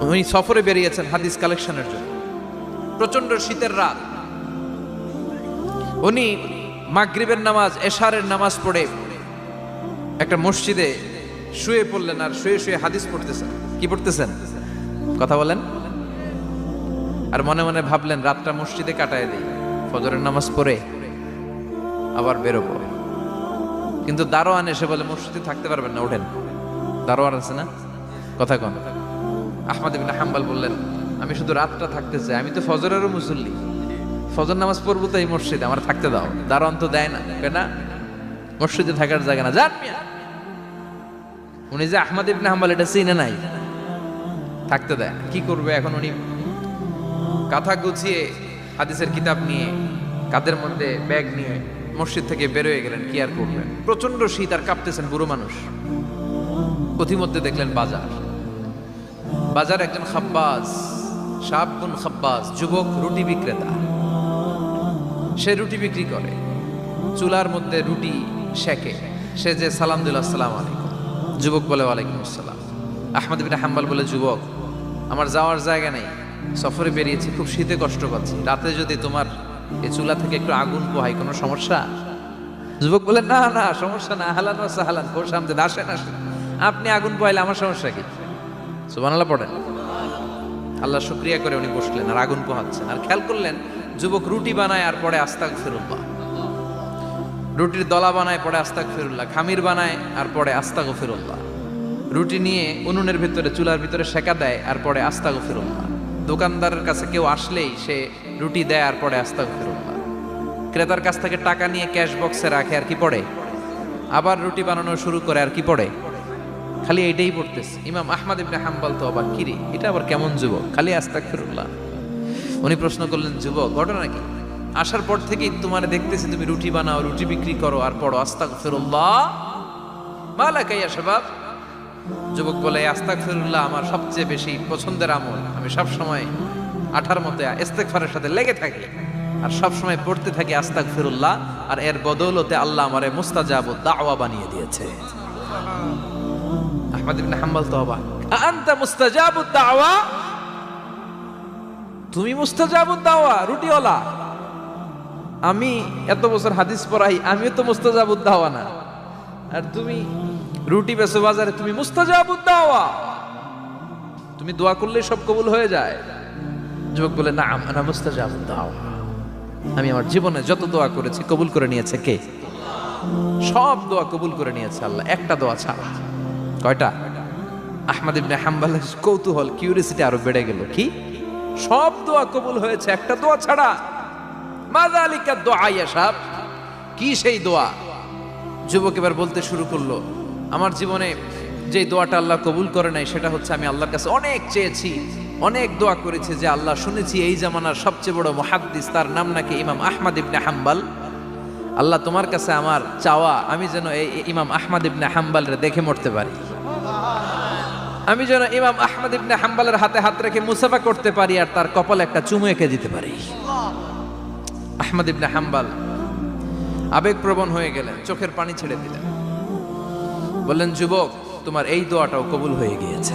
উনি সফরে বেরিয়েছেন হাদিস কালেকশনের জন্য। প্রচন্ড শীতের রাত, উনি মাগরিবের নামাজ, এশারের নামাজ পড়ে একটা মসজিদে শুয়ে পড়লেন, আর শুয়ে শুয়ে হাদিস পড়তেছেন। কি পড়তেছেন? কথা বলেন। আর মনে মনে ভাবলেন রাতটা মসজিদে কাটায় দিই, ফজরের নামাজ পড়ে আবার বেরোবো। কিন্তু দারোয়ান এসে বলে মসজিদে থাকতে পারবেন না, ওঠেন। দারোয়ান আছে না, কথা কন। আহমদ ইবনে হাম্বল বললেন আমি শুধু রাতটা থাকতে চাই, আমি তো ফজরেরও মুসল্লি, ফজর নামাজ পড়বো তো এই মসজিদে, আমার থাকতে দাও। দারোয়ান তো দেয় না, কেন? মসজিদে থাকার জায়গা না, যান মিয়া। উনি যে আহমদ ইবনে হাম্বল এটা চিনে নাই, থাকতে দেয়। কি করবে এখন? উনি কাঁথা গুছিয়ে হাদিসের কিতাব নিয়ে কাঁধের মধ্যে ব্যাগ নিয়ে মসজিদ থেকে বেরোয় গেলেন। কি আর করবেন, প্রচন্ড শীত, আর কাঁপতেছেন বুড়ো মানুষ। পথিমধ্যে দেখলেন বাজার, বাজার একজন খাব্বাজ, শাবুন খাব্বাজ, যুবক রুটি বিক্রেতা। সে রুটি বিক্রি করে, চুলার মধ্যে রুটি সেকে। সে যে সালাম দিল আসসালামু আলাইকুম, যুবক বলে ওয়ালাইকুম আসসালাম। আহমদ ইবনে হাম্বল বলে যুবক আমার যাওয়ার জায়গা নেই, সফরে বেরিয়েছি, খুব শীতে কষ্ট পাচ্ছি, রাতে যদি তোমার এই চুলা থেকে একটু আগুন পোহাই কোনো সমস্যা? যুবক বলে না না সমস্যা না, আহলান ওয়া সাহলান, কোর সামনে আসেন আসেন, আপনি আগুন পোহাইলে আমার সমস্যা কি? সুবহানাল্লাহ পড়েন। আল্লাহ শুকরিয়া করে উনি বসলেন আর আগুন পোহাচ্ছেন। আর খেয়াল করলেন যুবক রুটি বানায় আর পরে আস্তাগফিরুল্লাহ, রুটির দলা বানায় পরে আস্তাগফিরুল্লাহ, খামির বানায় আর পরে আস্তাগফিরুল্লাহ, রুটি নিয়ে উনুনের ভিতরে চুলার ভিতরে সেকা দেয় আর পরে আস্তাগফিরুল্লাহ। দোকানদারের কাছে কেউ আসলেই সে রুটি দেয় আর পরে আস্তাগফিরুল্লাহ। ক্রেতার কাছ থেকে টাকা নিয়ে ক্যাশ বক্সে রাখে আর কি পড়ে, আবার রুটি বানানো শুরু করে আর কি পড়ে, খালি এইটাই পড়তেছে। ইমাম আহমদ ইবনে হাম্বল তো অবাক, কিরে এটা আবার কেমন যুবক, খালি আস্তাগফিরুল্লাহ। উনি প্রশ্ন করলেন যুবক ঘটনা কি? আসার পর থেকেই তোমার দেখতেছি তুমি রুটি বানাও, রুটি বিক্রি করো আর পড়ো আস্তাগফিরুল্লাহ, মালাকা ইয়া শাবাব। যুবক বলে আস্তাগফিরুল্লাহ আমার সবচেয়ে বেশি পছন্দের আমল, আমি সব সময় আঠার মতো ইস্তেগফারের সাথে লেগে থাকি আর সব সময় পড়তে থাকি আস্তাগফিরুল্লাহ, আর এর বদৌলতে আল্লাহ আমারে মুস্তাজাবুদ দাওয়া বানিয়ে দিয়েছে। আহমদ ইবনে হাম্বল তো অবাক, আনতা মুস্তাজাবুদ দাওয়া, তুমি মুস্তাজাবুদ দাওয়া রুটিওয়ালা? আমি এত বছর হাদিস পড়াই, আমিও তো মুস্তাজাবুদ দাওয়া না, আর তুমি রুটি বেচো বাজারে, তুমি মুস্তাজাবুদ দাওয়া, তুমি দোয়া করলে সব কবুল হয়ে যায়? যুবক বলে না আনা মুস্তাজাবুদ দাওয়া, আমি আমার জীবনে যত দোয়া করেছি কবুল করে নিয়েছে কে? সব দোয়া কবুল করে নিয়েছে আল্লাহ, একটা দোয়া ছাড়া। কয়টা? আহমদ ইবনে হাম্বলের কৌতূহল, কিউরিয়াসিটি আরো বেড়ে গেল। কি? সব দোয়া কবুল হয়েছে একটা দোয়া ছাড়া। মাযালিকা দোয়া ইয়া শাব, কি সেই দোয়া? যুবক এবার বলতে শুরু করলো আমার জীবনে যে দোয়াটা আল্লাহ কবুল করে নাই সেটা হচ্ছে আমি আল্লাহর কাছে অনেক চেয়েছি, অনেক দোয়া করেছি যে আল্লাহ শুনেছি এই জামানার সবচেয়ে বড় মুহাদ্দিস, তার নাম নাকি ইমাম আহমদ ইবনে হাম্বল। আল্লাহ তোমার কাছে আমার চাওয়া আমি যেন এই ইমাম আহমদ ইবনে হাম্বলরে দেখে মরতে পারি, আমি যেন ইমাম আহমদ ইবনে হাম্বলের হাতে হাত রেখে মুসাফা করতে পারি আর তার কপালে একটা চুমু এঁকে দিতে পারি। আহমদ ইবনে হাম্বল আবেগপ্রবণ হয়ে গেলেন, চোখের পানি ছেড়ে দিলেন, বললেন যুবক তোমার এই দোয়াটাও কবুল হয়ে গিয়েছে।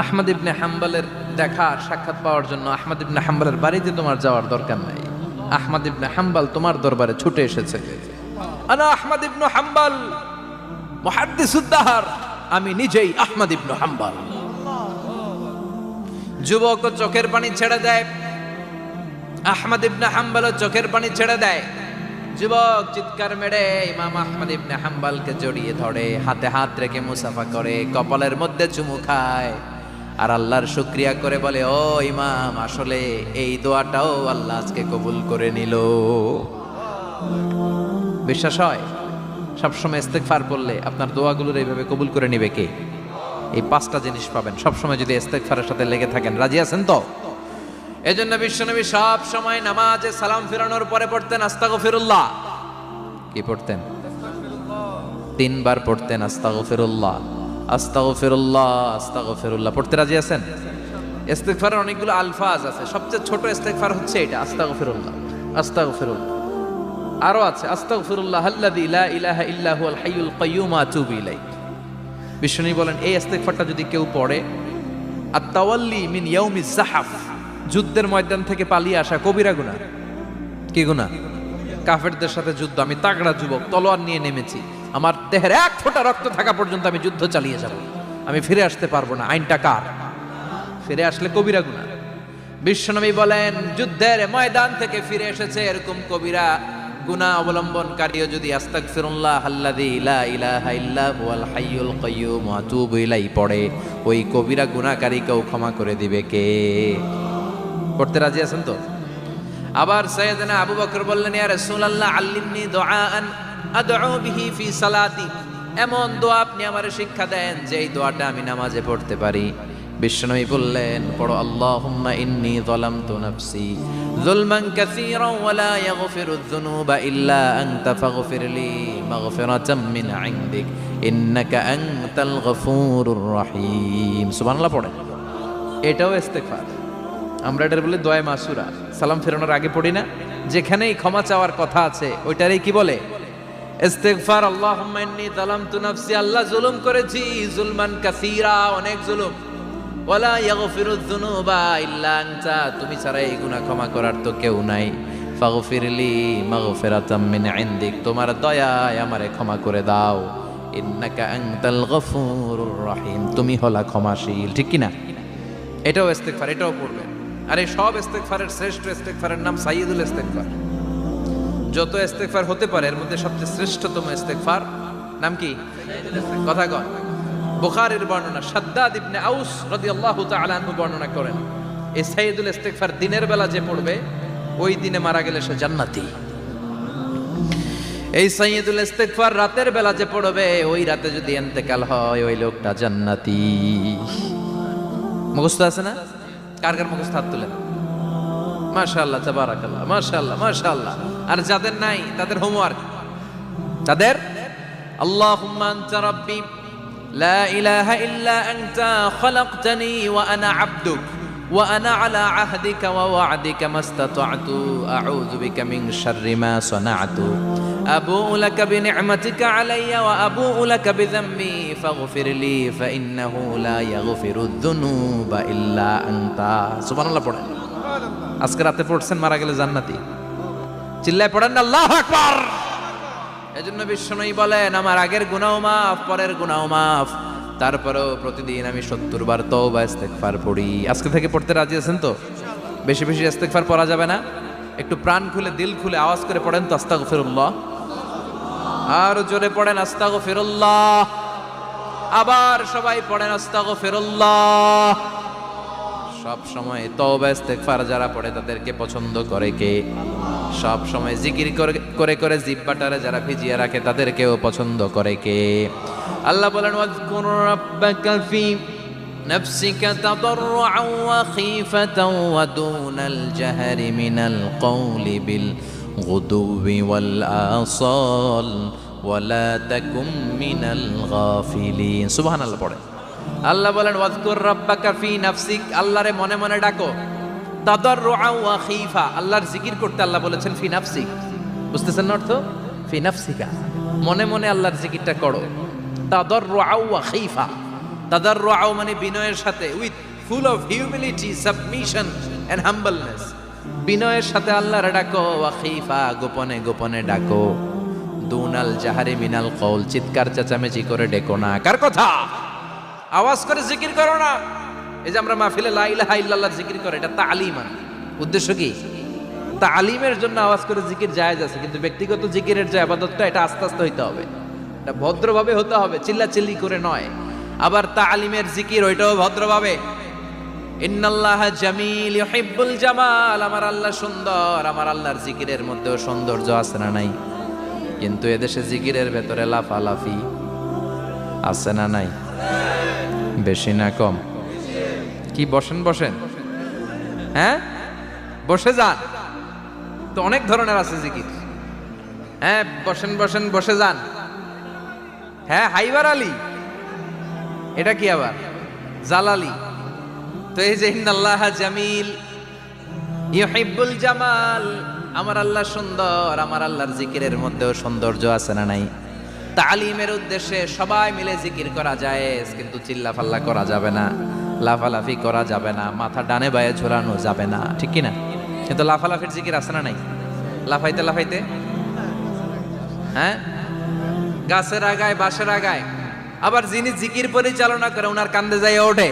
আহমদ ইবনে হাম্বলের দেখা সাক্ষাৎ পাওয়ার জন্য আহমদ ইবনে হাম্বলের বাড়িতে তোমার যাওয়ার দরকার নাই, আহমদ ইবনে হাম্বল তোমার দরবারে ছুটে এসেছে। আনা আহমদ ইবনে হাম্বল মুহাদ্দিসুদ দাহর, আমি নিজেই আহমদ ইবনে হাম্বল। যুবক চোখের পানি ছেড়ে দেয়, আহমদ ইবনে হাম্বল চোখের পানি ছেড়ে দেয়। যুবক চিৎকার মেরে ইমাম আহমদ ইবনে হাম্বলকে জড়িয়ে ধরে, হাতে হাত রেখে মুসাফা করে, কপালের মধ্যে চুমু খায় আর আল্লাহর শুকরিয়া করে বলে ও ইমাম আসলে এই দোয়াটাও আল্লাহ আজকে কবুল করে নিল। বিশ্বাস হয় সবসময় ইস্তেগফার পড়লে আপনার দোয়াগুলোর এইভাবে কবুল করে নিবে কে? এই পাঁচটা জিনিস পাবেন সবসময় যদি ইস্তেগফারের সাথে লেগে থাকেন। রাজি আছেন তো? এজন্য বিশ্বনবী সব সময় নামাজে সালাম ফিরানোর পরে পড়তেন আস্তাগফিরুল্লাহ। কি পড়তেন? 3 বার পড়তেন আস্তাগফিরুল্লাহ, আস্তাগফিরুল্লাহ, আস্তাগফিরুল্লাহ। পড়তে রাজি আছেন? ইস্তেগফারের অনেকগুলো আলফাজ আছে, সবচেয়ে ছোট ইস্তেগফার হচ্ছে এটা আস্তাগফিরুল্লাহ, আস্তাগফিরুল্লাহ। আরো আছে আস্তাগফিরুল্লাহ আল্লাযী লা ইলাহা ইল্লা হুয়াল হাইয়ুল কাইয়্যুম আতুবু ইলাইহি, বিশ্বনবী বলেন এই ইস্তেগফারটা যদি কেউ পড়ে, আত-তাওয়াল্লি মিন ইয়াউমিজ যাহাফ, যুদ্ধের ময়দান থেকে পালিয়ে আসা কবিরা গুনাহ। কি গুনাহ? কাফেরদের সাথে যুদ্ধ, আমি তাগড়া যুবক, তলোয়ার নিয়ে নেমেছি, আমার দেহের এক ফোঁটা রক্ত থাকা পর্যন্ত আমি যুদ্ধ চালিয়ে যাব, আমি ফিরে আসতে পারবো না, আইনটা কার? ফিরে আসলে কবিরা গুনাহ। বিশ্বনবী বলেন যুদ্ধের ময়দান থেকে ফিরে এসেছে এরকম কবিরা গুনাহ অবলম্বনকারীও যদি আস্তাগফিরুল্লাহ আল্লাযী লা ইলাহা ইল্লা হুয়াল হাইয়ুল কাইয়্যুম ওয়া আতুবু ইলাইহি পড়ে, ওই কবিরা গুনাহকারীকেও ক্ষমা করে দিবে কে? পড়তে রাজি আছেন তো? আবার সাইয়েদনা আবু বকর বললেন, ইয়া রাসূলুল্লাহ আল্লিমনি দুআআন আদউ বিহি ফি সালাতি, এমন দোয়া আপনি আমারে শিক্ষা দেন যে এই দোয়াটা আমি নামাজে পড়তে পারি। বিশ্বনবী বললেন, পড়ো আল্লাহুম্মা ইন্নী যালামতু নাফসি যুলমান কাসীরান ওয়া লা ইয়াগফিরুয যুনুবা ইল্লা আনতা ফাগফিরলি মাগফিরাতাম মিন ইনদিক ইন্নাকা আনতাল গফুরুর রহিম। সুবহানাল্লাহ পড়ে। এটাও ইস্তেগফার। আমরা এটার বলে দোয়া মাসুরা, সালাম ফেরানোর আগে পড়ি না? যেখানেই ক্ষমা চাওয়ার কথা আছে ওইটারই কি বলে? ইস্তেগফার। আল্লাহুম্মা ইন্নী যালামতু নাফসি, আল্লাহ জুলুম করেছি, যুলমান কাসীরা, অনেক জুলুম, ওয়ালা ইয়াগফিরুয যুনুবা ইল্লা আনতা, তুমি ছাড়া এই গুনাহ ক্ষমা করার তো কেউ নাই, ফাগফিরলি মাগফিরাতাম মিন ইনদিক, তোমার দয়ায় আমারে ক্ষমা করে দাও, ইন্নাকা আনতাল গফুরুর রহিম, তুমি হলা ক্ষমাশীল। ঠিক কি না? এটাও ইস্তেগফার, এটাও পড়বেন। আর এই সব ইস্তেগফারের শ্রেষ্ঠ ইস্তেগফারের নাম সাইয়্যিদুল ইস্তেগফার। যত ইস্তেগফার হতে পারে এর মধ্যে সবচেয়ে শ্রেষ্ঠতম ইস্তেগফার নাম কি? কথা কন। বুখারীর বর্ণনা, শাদ্দাদ ইবনে আউস রাদিয়াল্লাহু তাআলা আনহু বর্ণনা করেন, এই সাইয়্যিদুল ইস্তেগফার দিনের বেলা যে পড়বে ওই দিনে মারা গেলে সে জান্নাতি। এই সাইয়্যিদুল ইস্তেগফার রাতের বেলা যে পড়বে ওই রাতে যদি ইন্তেকাল হয় ওই লোকটা জান্নাতি। মুখস্থ আছে না? কার কার মুখস্থ হাত তুলেন। মাশাআল্লাহ, তাবারাকাল্লাহ, মাশাআল্লাহ, মাশাআল্লাহ। আর যাদের নাই তাদের হোমওয়ার্ক, তাদের আল্লাহুম্মা আনতা রাব্বি লা ইলাহা ইল্লা আনতা খালাকতানি ওয়া আনা আবদুক ওয়া আনা আলা আহদিকা ওয়া ওয়া'দিকা মাস্তাতা'তু আউযু বিকা মিন শাররি মা সানা'তু আবু'ু লাকা বিনি'মাতিকা আলাইয়া ওয়া আবু'ু লাকা বিযামবি ফাগফিরলি ফাইন্নাহু লা ইয়াগফিরুয যুনুবা ইল্লা আনতা। সুবহানাল্লাহ পড়েন। আজকে রাতে পড়ছেন, মারা গেলে জান্নাতি। চিল্লায় পড়েন না আল্লাহু আকবার। এজন্য বিশ্বনবী বলেন আমার আগের গুনাহ মাফ, পরের গুনাহ মাফ, তারপরেও প্রতিদিন আমি 70 বার তওবা ইস্তেগফার পড়ি। আজকে থেকে পড়তে রাজি আছেন তো? বেশি বেশি ইস্তেগফার পড়া যাবে না? একটু প্রাণ খুলে দিল খুলে আওয়াজ করে পড়েন তো আস্তাগফিরুল্লাহ। আর জোরে পড়েন আস্তাগফিরুল্লাহ। আবার সবাই পড়েন আস্তাগফিরুল্লাহ। সব সময় তওবা ইস্তেগফার যারা পড়ে তাদেরকে পছন্দ করে কে? সব সময় জিকির করে করে জিহ্বাটারে যারা ভিজিয়ে রাখে তাদেরকেও পছন্দ করে কে? আল্লাহ বলেন ওয়াজকুর রাব্বাকা ফি নাফসিকা তাদাররুআন ওয়া খীফাতান ওয়া দুনাল জাহরি মিনাল কওলি বিল গুদুবি ওয়াল আসাল ওয়া লা তাকুম মিনাল গাফিলিন। সুবহানাল্লাহ পড়ে। আল্লাহ বলেন ওয়াজকুর রাব্বাকা ফি নাফসিক, আল্লাহরে মনে মনে ডাকো, তাদাররুআন ওয়া খীফা, আল্লাহর জিকির করতে আল্লাহ বলেছেন ফি নাফসিক। বুঝতেছেন না অর্থ? ফি নাফসিকা, মনে মনে আল্লাহর জিকিরটা করো। তাদাররুআন ওয়া খীফা, তাদাররুআন মানে বিনয়ের সাথে, with full of humility, submission and humbleness, বিনয়ের সাথে আল্লাহরে ডাকো। ওয়া খীফা, গোপনে গোপনে ডাকো। দুনাল জাহারি মিনাল কওল, চিৎকার চেঁচামেচি করে ডেকো না। কার কথা? আওয়াজ করে জিকির করো না। এই যে আমরা মাহফিলে লা ইলাহা ইল্লাল্লাহ জিকির করে, এটা তালিমান। উদ্দেশ্য কি? তালিমের জন্য আওয়াজ করে জিকির জায়েজ আছে, কিন্তু ব্যক্তিগত জিকিরের যে ইবাদতটা এটা আস্তে আস্তে হইতে হবে, এটা ভদ্রভাবে হতে হবে, চিল্লাচিল্লি করে নয়। আবার তালিমের জিকির ওইটাও ভদ্রভাবে। ইন্নাল্লাহা জামিল ইউহিব্বুল জামাল, আমার আল্লাহ সুন্দর, আমার আল্লাহর জিকিরের মধ্যেও সৌন্দর্য আছে না নাই? কিন্তু এদেশে জিকিরের ভেতরে লাফালাফি আছে না নাই? বেশি না কম? কি বসেন বসেন, হ্যাঁ বসে যান তো, অনেক ধরনের আছে জিকির। হ্যাঁ বসেন বসেন, বসে যান। হ্যাঁ হাইবার আলী, এটা কি আবার জালালি? তো এই যে ইন্নাল্লাহা জামিল ইউহিব্বুল জামাল, আমার আল্লাহ সুন্দর, আমার আল্লাহর জিকিরের মধ্যেও সৌন্দর্য আছে না নাই? তালিমের উদ্দেশ্যে সবাই মিলে জিকির করা যায়, কিন্তু চিল্লাফাল্লা করা যাবে না, লাফালাফি করা যাবে না, মাথা ডানে বায়ে ঝোলানো যাবে না, ঠিক কি না? কিন্তু লাফালাফির জিকির আছে না নাই? লাফাইতে লাফাইতে, হ্যাঁ, গাছের আগায় বাঁশের আগায়, আবার যিনি জিকির পরিচালনা করে ওনার কান্দে যায় ওঠে,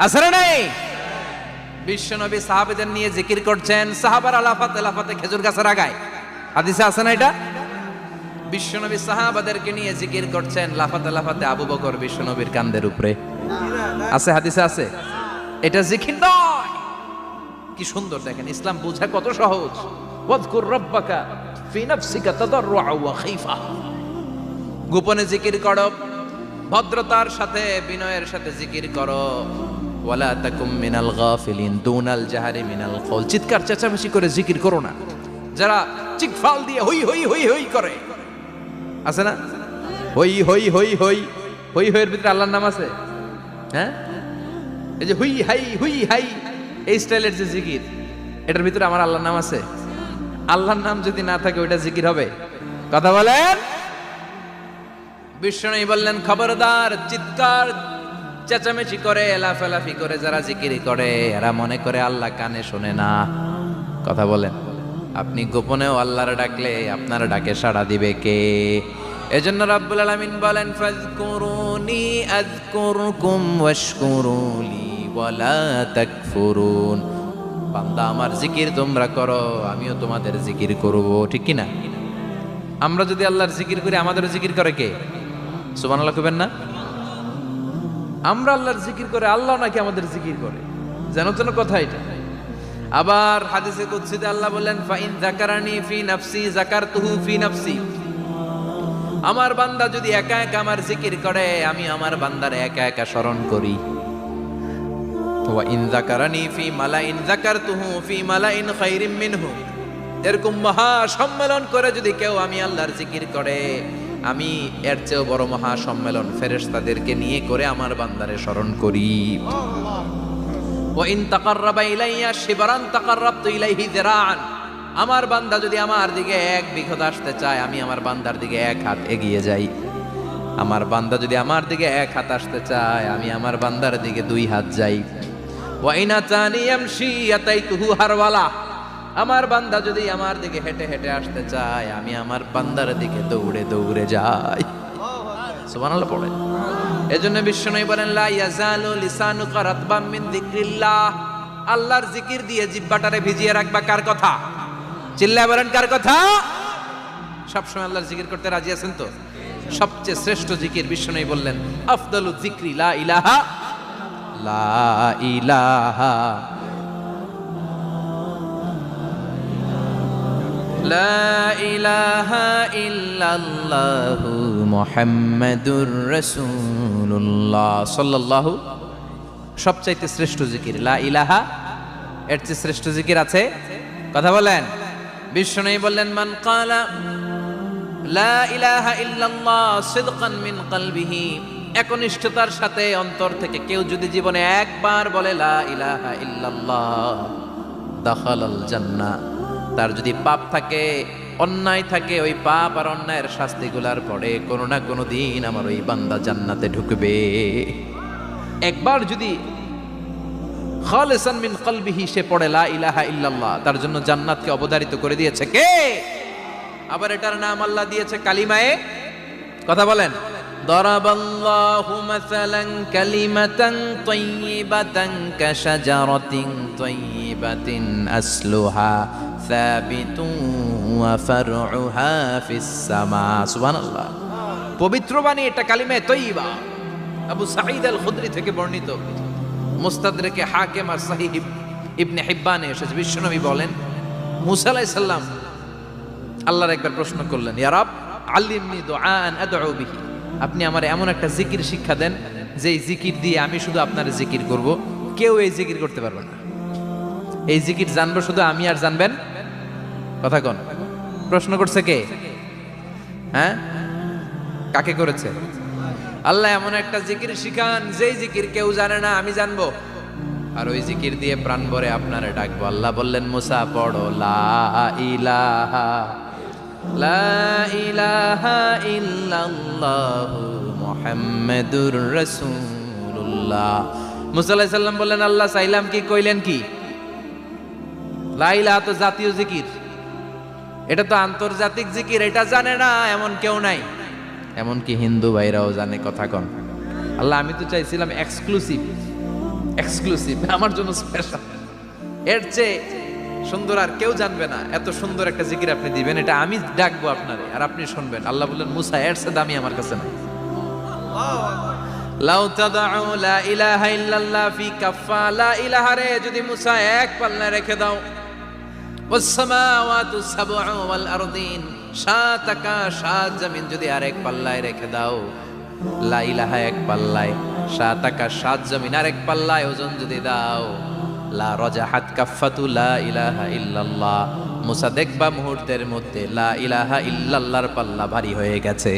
আছে না নাই? বিশ্বনবী সাহাবাদের নিয়ে জিকির করছেন, সাহাবারা লাফাতে লাফাতে খেজুর গাছের আগায়, হাদিসে আছে না এটা? বিশ্বনবী সাহাবাদেরকে নিয়ে জিকির করছেন, লাফাতে লাফাতে আবু বকর বিশ্বনবীর কান্দের উপরে, আছে হাদিসে আছে। এটা জিকির নয়। কি সুন্দর দেখেন, ইসলাম বোঝা কত সহজ। ওয়াজকুর রাব্বাকা ফি নাফসিকা তাদাররুআ ওয়া খাইফা, গোপনে জিকির করো, ভদ্রতার সাথে বিনয়ের সাথে জিকির করো। ওয়ালা তাকুম মিনাল গাফিলিন দুনাল জাহারি মিনাল কওল, চিৎকার চেঁচামেচি করে জিকির করো না। যারা চিকফাল দিয়ে হই হই হই হই করে, আছে না? হই হই হই হই হই হইয়ের ভিতরে আল্লাহর নাম আছে, হ্যাঁ? এই যে হুই হাই এই স্টাইলের যে জিকির, এটার ভিতরে আমার আল্লাহর নাম আছে? আল্লাহর নাম যদি না থাকে ওইটা জিকির হবে? কথা বলেন। বিষ্ণু বললেন, খবরদার, চিৎকার চেঁচামেচি করে লাফালাফি করে যারা জিকিরি করে এরা মনে করে আল্লাহ কানে শোনে না। কথা বলেন। আপনি গোপনেও আল্লাহর ডাকলে আপনার ডাকে সাড়া দিবে কে? এজন্য রাব্বুল আলামিন বলেন, ফাযকুরুনি আযকুরকুম ওয়াশকুরুলি ওয়ালা তাকফুরুন। বান্দা আমার জিকির তোমরা করো, আমিও তোমাদের জিকির করব, ঠিক কি না? আমরা যদি আল্লাহর জিকির করি আমাদেরও জিকির করে কে? সুবহানাল্লাহ কইবেন না? আমরা আল্লাহর জিকির করে, আল্লাহ নাকি আমাদের জিকির করে, যেন তেন কথা এটা। আবার হাদিসে কুদসিতে আল্লাহ বললেন, ফাইন যাকারানি ফি নাফসি যাকারতুহু ফি নাফসি। আমার বান্দা যদি একা একা আমার জিকির করে, আমি আমার বান্দার একা একা স্মরণ করি। ওয়া ইন যাকারানি ফি মালাইন যাকারতুহু ফি মালাইন খায়রিম মিনহু। এরকম মহা সম্মেলন করে যদি কেউ আমি আল্লাহর জিকির করে, আমি এর চেয়েও বড় মহা সম্মেলন ফেরেশতাদেরকে নিয়ে করে আমার বান্দারে স্মরণ করি। ওয়া ইন তাকাররাবা ইলাইয়া শিবরান তাকাররাবতু ইলাইহি যিরাআন। আমার বান্দা যদি আমার দিকে এক বিঘত আসতে চায়, আমি আমার বান্দার দিকে এক হাত এগিয়ে যাই। আমার বান্দা যদি আমার দিকে এক হাত আসতে চায়, আমি আমার বান্দার দিকে দুই হাত যাই। ওয়া ইন আতানি ইয়ামশি আতাইতুহু হারওয়ালা। আমার বান্দা যদি আমার দিকে হেঁটে হেঁটে আসতে চায়, আমি আমার বান্দার দিকে দৌড়ে দৌড়ে যাই। সুবহানাল্লাহ পড়ে। এজন্য বিশ্বনবী বলেন, লা ইয়াজালু লিসানুকা রাতবাম মিন যিকরিল্লাহ। আল্লাহর জিকির দিয়ে জিহ্বাটারে ভিজিয়ে রাখবা। কার কথা? চিল্লায় বলেন, কার কথা? সবসময় আল্লাহর জিকির করতে রাজি আছেন তো? সবচেয়ে শ্রেষ্ঠ জিকির বিশ্বনবী বললেন, আফদালু যিকরি লা ইলাহা লা ইলাহা লা ইলাহা ইল্লাল্লাহু মুহাম্মাদুর রাসূলুল্লাহ সাল্লাল্লাহু। সবচাইতে শ্রেষ্ঠ জিকির লা ইলাহা। এর চেয়ে শ্রেষ্ঠ জিকির আছে? কথা বলেন। বিশ্বনবী বললেন, মান ক্বালা লা ইলাহা ইল্লাল্লাহ সিদকান মিন কলবিহি, একনিষ্ঠতার সাথে অন্তর থেকে কেউ যদি জীবনে একবার বলে লা ইলাহা ইল্লাল্লাহ, দাখালাল জান্নাহ। তার যদি পাপ থাকে, অন্যায় থাকে, ওই পাপ আর অন্যায়ের শাস্তিগুলার পরে কোনো না কোনো দিন আমার ওই বান্দা জান্নাতে ঢুকবে। একবার যদি খালিসান মিন কলবিহি সে পড়ে লা ইলাহা ইল্লাল্লাহ, তার জন্য জান্নাতকে অবধারিত করে দিয়েছে কে? আবার এটার নাম আল্লাহ দিয়েছে কালিমায়ে। কথা বলেন। দরাবাল্লাহু মাসালান কালিমাতান তাইয়িবাতান কাশাজারাতিন তাইয়িবাতিন আসলুহা সাবিতুন ওয়া ফারউহা ফিস সামা। সুবহানাল্লাহ। পবিত্র বাণী এটা কালিমায়ে তাইয়িবা। আবু সাঈদ আল খুদরি থেকে বর্ণিত, মুস্তাদরাকে হাকিম আর সহিহ ইবনে হিব্বানে এসেছে। বিশ্বনবী বলেন, মুসা আলাইহিস সালাম আল্লাহর একবার প্রশ্ন করলেন, ইয়া রাব আল্লিমনি দুআআন আদউ বিহি। আপনি আমার এমন একটা জিকির শিক্ষা দেন যেই জিকির দিয়ে আমি শুধু আপনার জিকির করব, কেউ এই জিকির করতে পারবে না। এই জিকির জানবো শুধু আমি, আর জানবেন। কথা কোন? প্রশ্ন করছে কে? হ্যাঁ, কাকে করেছে? আল্লাহ এমন একটা জিকির শিখান যেই জিকির কেউ জানে না, আমি জানবো, আর ওই জিকির দিয়ে প্রাণ ভরে আপনারে ডাকবো। আল্লাহ বললেন, মুসা পড়ো লা ইলাহা লা ইলাহা ইল্লাল্লাহু মুহাম্মাদুর রাসূলুল্লাহ। মুসা আলাইহিস সালাম বললেন, আল্লাহ চাইলাম কি, কইলেন কি? লা ইলাহা তো জাতীয় জিকির, এটা তো আন্তর্জাতিক জিকির, এটা জানে না এমন কেউ নাই। এমনকি হিন্দু ভাইরাও জানে, কথা কন। আল্লাহ আমি তো চাইছিলাম এক্সক্লুসিভ, আমার জন্য স্পেশাল, এর চেয়ে সুন্দর আর কেউ জানবে না, এত সুন্দর একটা জিকির আপনি দিবেন, এটা আমি ডাকবো আপনারে আর আপনি শুনবেন। আল্লাহ বললেন, মুসা এর চেয়ে দামি আমার কাছে নাই। লাউ তাদউ লা ইলাহা ইল্লাল্লাহ ফি কাফা, লা ইলাহা রে যদি মুসা এক পাল্লায় রেখে দাও, ওয়াস সামাওয়াতু সাবউ ওয়াল আরদিন, সাত আকাশ সাত জমিন যদি আরেক পাল্লায় রেখে দাও, লা ইলাহা এক পাল্লায়, সাত আকাশ সাত জমিন আরেক পাল্লায় ওজন যদি দাও, লা রাজাহাত কাফাতু লা ইলাহা ইল্লাল্লাহ, মুসা দেখবা মুহূর্তের মধ্যে লা ইলাহা ইল্লাল্লাহর পাল্লা ভারী হয়ে গেছে।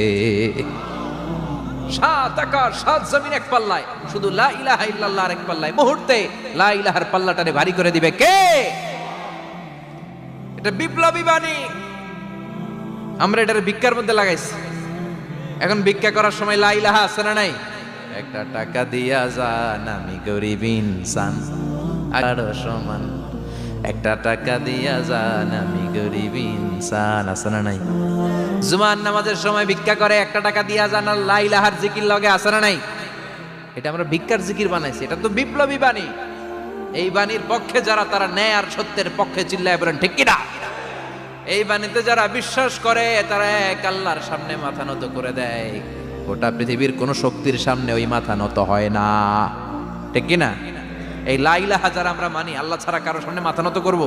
সাত আকাশ সাত জমিন এক পাল্লায়, শুধু লা ইলাহা ইল্লাল্লাহ আরেক পাল্লায়, মুহূর্তে লা ইলাহার পাল্লাটারে ভারী করে দিবে কে? এটা বিপ্লবী বাণী। আমরা এটার ভিক্ষার মধ্যে লাগাইছি। এখন ভিক্ষা করার সময় লা ইলাহা আছে না নাই? একটা টাকা দিয়া যান, আমি গরিব ইনসান আর সমান, একটা টাকা দিয়া যান, আমি গরিব ইনসান, আছে না নাই? জুমার নামাজের সময় ভিক্ষা করে, একটা টাকা দিয়া যান, আর লা ইলাহার জিকির লগে, আছে না নাই? এটা আমরা ভিক্ষার জিকির বানাইছি, এটা তো বিপ্লবী বাণী। এই বাণীর পক্ষে যারা, তারা ন্যায় আর সত্যের পক্ষে চিল্লায় বলেন ঠিক কিনা? এই বাণীতে যারা বিশ্বাস করে, তারা এক আল্লাহর সামনে মাথা নত করে দেয়। গোটা পৃথিবীর কোন শক্তির সামনে ওই মাথা নত হয় না, ঠিক কিনা? এই লা ইলাহা যারা আমরা মানি, আল্লাহ ছাড়া কারো সামনে মাথা নত করব?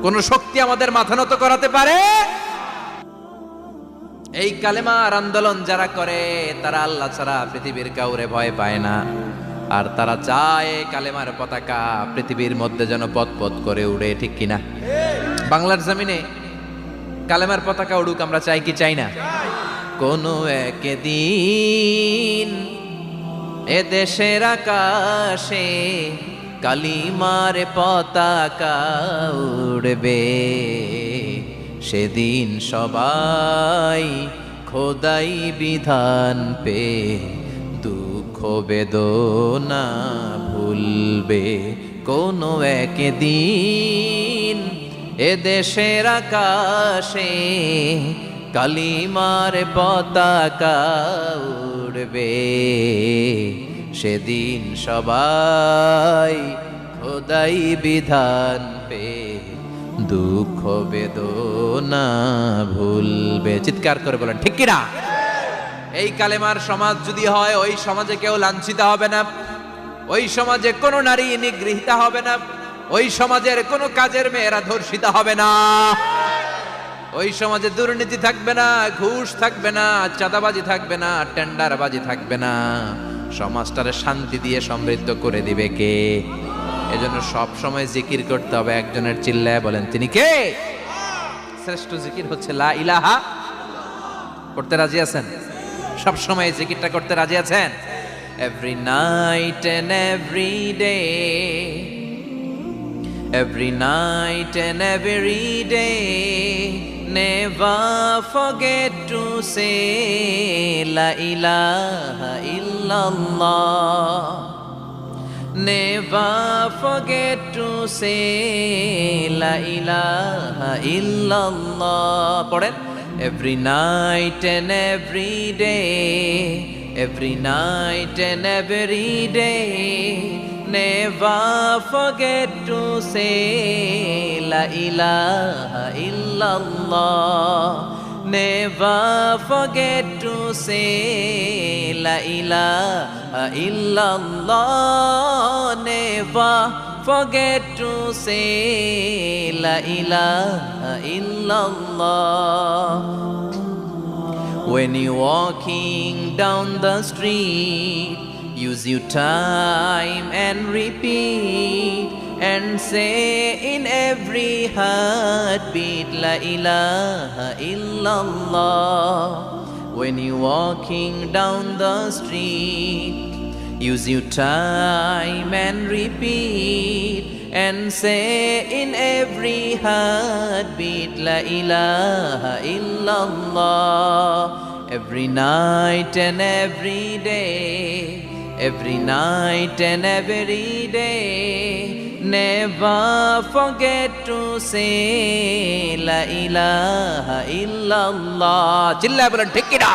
কোন শক্তি আমাদের মাথা নত করাতে পারে? এই কালেমার আন্দোলন যারা করে, তারা আল্লাহ ছাড়া পৃথিবীর কাউরে ভয় পায় না। আর তারা চায় কালেমার পতাকা পৃথিবীর মধ্যে যেন পথ পথ করে উড়ে, ঠিক কিনা? বাংলার জমিনে কালেমার পতাকা উড়ুক, আমরা চাই কি চাই না? কোনো একদিন এ দেশের আকাশে কালিমার পতাকা উড়বে, সেদিন সবাই খোদাই বিধান পে দুঃখ বেদনা ভুলবে। কোনো একদিন এ দেশের আকাশে কালিমার পতাকা উড়বে, সেদিন সবাই খোদাই বিধান পে দুঃখ বেদনা ভুলবে। চিৎকার করে বলেন ঠিক কিনা? এই কালেমার সমাজ যদি হয়, ওই সমাজে কেউ লাঞ্ছিত হবে না, ওই সমাজে কোনো নারী নিগৃহীত হবে না, ওই সমাজের কোনো কাজের মেয়েরা ধর্ষিত হবে না, ওই সমাজে দুর্নীতি থাকবে না, ঘুষ থাকবে না, চাঁদাবাজি থাকবে না, টেন্ডারবাজি থাকবে না। সমাজটারে শান্তি দিয়ে সমৃদ্ধ করে দিবে কে? এজন্য সব সময় জিকির করতে হবে একজনের, চিল্লায় বলেন তিনি কে? শ্রেষ্ঠ জিকির হচ্ছে লা ইলাহা। করতে রাজি আছেন? সব সময় এই জিকিরটা করতে রাজি আছেন? Every night and every day, every night and every day, never forget to say la ilaha illallah, never forget to say la ilaha illallah. পড়েন, every night and every day, every night and every day, never forget to say la ilaha illallah, never forget to say la ilaha illallah, never forget to say la ilaha illallah. When you're walking down the street, use your time and repeat and say in every heartbeat la ilaha illallah. When you're walking down the street, Use your time and repeat and say in every heartbeat La ilaha illallah. Every night and every day, every night and every day, never forget to say La ilaha illallah. চিল্লায় বলেন ঠিক কিনা?